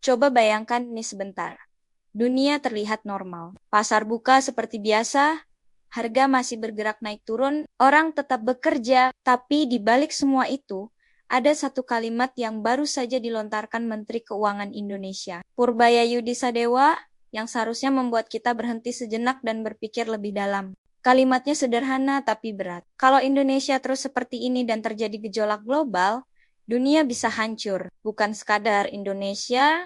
Coba bayangkan ini sebentar. Dunia terlihat normal. Pasar buka seperti biasa, harga masih bergerak naik turun, orang tetap bekerja, tapi di balik semua itu, ada satu kalimat yang baru saja dilontarkan Menteri Keuangan Indonesia, Purbaya Yudisadewa, yang seharusnya membuat kita berhenti sejenak dan berpikir lebih dalam. Kalimatnya sederhana tapi berat. Kalau Indonesia terus seperti ini dan terjadi gejolak global, dunia bisa hancur. Bukan sekadar Indonesia,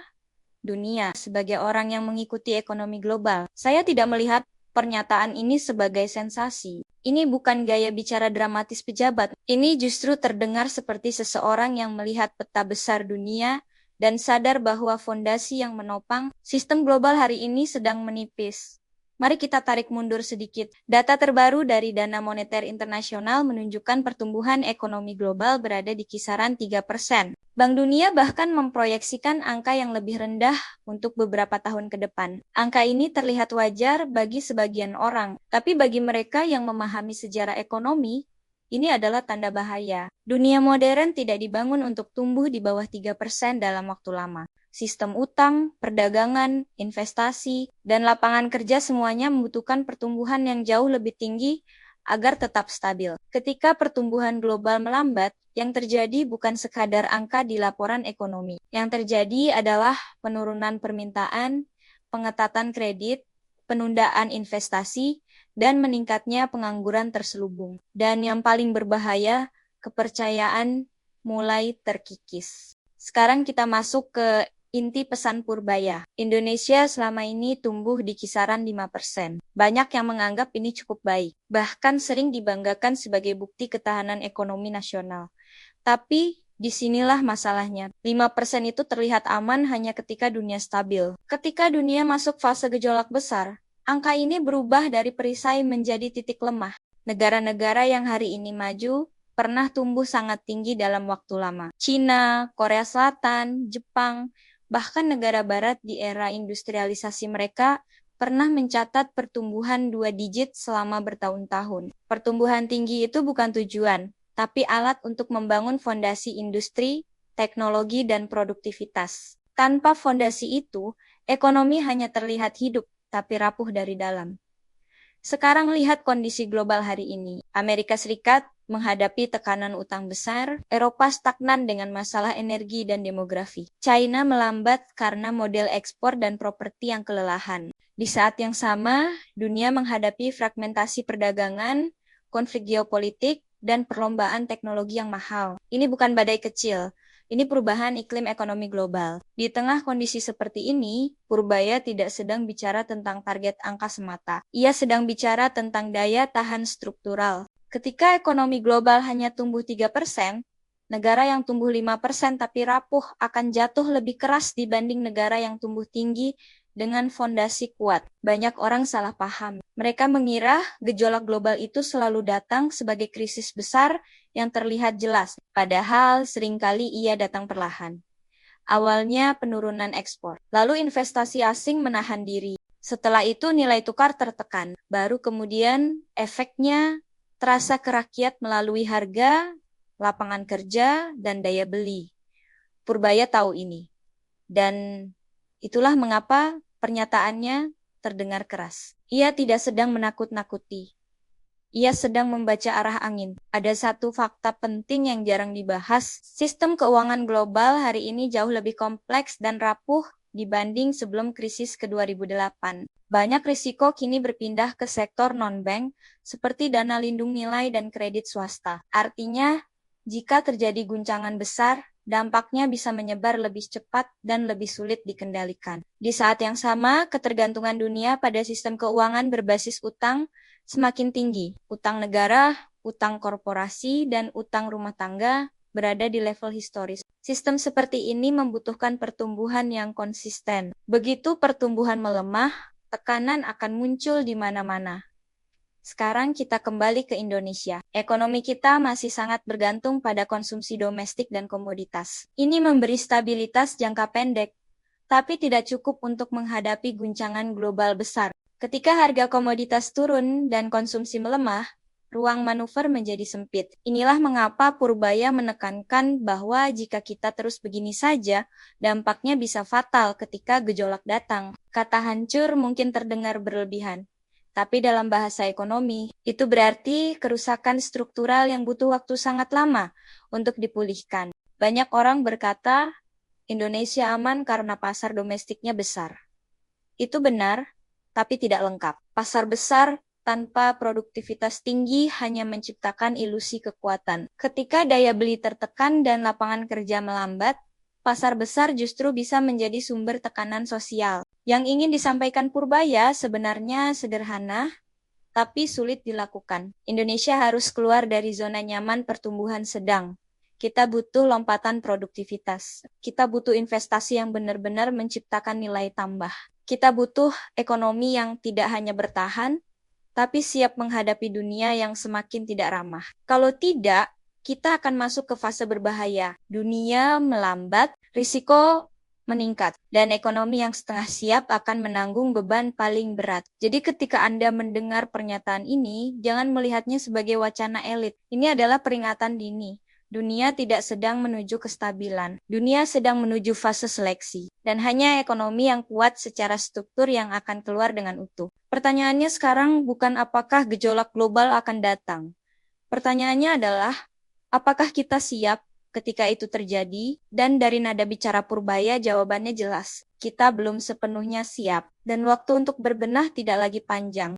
dunia sebagai orang yang mengikuti ekonomi global. Saya tidak melihat pernyataan ini sebagai sensasi. Ini bukan gaya bicara dramatis pejabat. Ini justru terdengar seperti seseorang yang melihat peta besar dunia dan sadar bahwa fondasi yang menopang sistem global hari ini sedang menipis. Mari kita tarik mundur sedikit. Data terbaru dari Dana Moneter Internasional menunjukkan pertumbuhan ekonomi global berada di kisaran 3%. Bank Dunia bahkan memproyeksikan angka yang lebih rendah untuk beberapa tahun ke depan. Angka ini terlihat wajar bagi sebagian orang, tapi bagi mereka yang memahami sejarah ekonomi, ini adalah tanda bahaya. Dunia modern tidak dibangun untuk tumbuh di bawah 3% dalam waktu lama. Sistem utang, perdagangan, investasi, dan lapangan kerja semuanya membutuhkan pertumbuhan yang jauh lebih tinggi agar tetap stabil. Ketika pertumbuhan global melambat, yang terjadi bukan sekadar angka di laporan ekonomi. Yang terjadi adalah penurunan permintaan, pengetatan kredit, penundaan investasi, dan meningkatnya pengangguran terselubung. Dan yang paling berbahaya, kepercayaan mulai terkikis. Sekarang kita masuk ke inti pesan Purbaya. Indonesia selama ini tumbuh di kisaran 5%. Banyak yang menganggap ini cukup baik, bahkan sering dibanggakan sebagai bukti ketahanan ekonomi nasional. Tapi disinilah masalahnya. 5% itu terlihat aman hanya ketika dunia stabil. Ketika dunia masuk fase gejolak besar, angka ini berubah dari perisai menjadi titik lemah. Negara-negara yang hari ini maju pernah tumbuh sangat tinggi dalam waktu lama. Cina, Korea Selatan, Jepang, bahkan negara barat di era industrialisasi mereka pernah mencatat pertumbuhan 2 digit selama bertahun-tahun. Pertumbuhan tinggi itu bukan tujuan, tapi alat untuk membangun fondasi industri, teknologi, dan produktivitas. Tanpa fondasi itu, ekonomi hanya terlihat hidup, tapi rapuh dari dalam. Sekarang lihat kondisi global hari ini. Amerika Serikat menghadapi tekanan utang besar, Eropa stagnan dengan masalah energi dan demografi. China melambat karena model ekspor dan properti yang kelelahan. Di saat yang sama, dunia menghadapi fragmentasi perdagangan, konflik geopolitik, dan perlombaan teknologi yang mahal. Ini bukan badai kecil. Ini perubahan iklim ekonomi global. Di tengah kondisi seperti ini, Purbaya tidak sedang bicara tentang target angka semata. Ia sedang bicara tentang daya tahan struktural. Ketika ekonomi global hanya tumbuh 3%, negara yang tumbuh 5% tapi rapuh akan jatuh lebih keras dibanding negara yang tumbuh tinggi dengan fondasi kuat. Banyak orang salah paham. Mereka mengira gejolak global itu selalu datang sebagai krisis besar yang terlihat jelas, padahal seringkali ia datang perlahan. Awalnya penurunan ekspor, lalu investasi asing menahan diri. Setelah itu nilai tukar tertekan, baru kemudian efeknya terasa ke rakyat melalui harga, lapangan kerja, dan daya beli. Purbaya tahu ini. Dan itulah mengapa pernyataannya terdengar keras. Ia tidak sedang menakut-nakuti. Ia sedang membaca arah angin. Ada satu fakta penting yang jarang dibahas. Sistem keuangan global hari ini jauh lebih kompleks dan rapuh dibanding sebelum krisis ke-2008. Banyak risiko kini berpindah ke sektor non-bank seperti dana lindung nilai dan kredit swasta. Artinya, jika terjadi guncangan besar, dampaknya bisa menyebar lebih cepat dan lebih sulit dikendalikan. Di saat yang sama, ketergantungan dunia pada sistem keuangan berbasis utang semakin tinggi. Utang negara, utang korporasi, dan utang rumah tangga berada di level historis. Sistem seperti ini membutuhkan pertumbuhan yang konsisten. Begitu pertumbuhan melemah, tekanan akan muncul di mana-mana. Sekarang kita kembali ke Indonesia. Ekonomi kita masih sangat bergantung pada konsumsi domestik dan komoditas. Ini memberi stabilitas jangka pendek, tapi tidak cukup untuk menghadapi guncangan global besar. Ketika harga komoditas turun dan konsumsi melemah, ruang manuver menjadi sempit. Inilah mengapa Purbaya menekankan bahwa jika kita terus begini saja, dampaknya bisa fatal ketika gejolak datang. Kata hancur mungkin terdengar berlebihan, tapi dalam bahasa ekonomi, itu berarti kerusakan struktural yang butuh waktu sangat lama untuk dipulihkan. Banyak orang berkata, Indonesia aman karena pasar domestiknya besar. Itu benar, tapi tidak lengkap. Pasar besar tanpa produktivitas tinggi hanya menciptakan ilusi kekuatan. Ketika daya beli tertekan dan lapangan kerja melambat, pasar besar justru bisa menjadi sumber tekanan sosial. Yang ingin disampaikan Purbaya sebenarnya sederhana, tapi sulit dilakukan. Indonesia harus keluar dari zona nyaman pertumbuhan sedang. Kita butuh lompatan produktivitas. Kita butuh investasi yang benar-benar menciptakan nilai tambah. Kita butuh ekonomi yang tidak hanya bertahan, tapi siap menghadapi dunia yang semakin tidak ramah. Kalau tidak, kita akan masuk ke fase berbahaya. Dunia melambat, risiko meningkat, dan ekonomi yang setengah siap akan menanggung beban paling berat. Jadi ketika Anda mendengar pernyataan ini, jangan melihatnya sebagai wacana elit. Ini adalah peringatan dini. Dunia tidak sedang menuju kestabilan. Dunia sedang menuju fase seleksi. Dan hanya ekonomi yang kuat secara struktur yang akan keluar dengan utuh. Pertanyaannya sekarang bukan apakah gejolak global akan datang. Pertanyaannya adalah, apakah kita siap ketika itu terjadi? Dan dari nada bicara Purbaya, jawabannya jelas. Kita belum sepenuhnya siap. Dan waktu untuk berbenah tidak lagi panjang.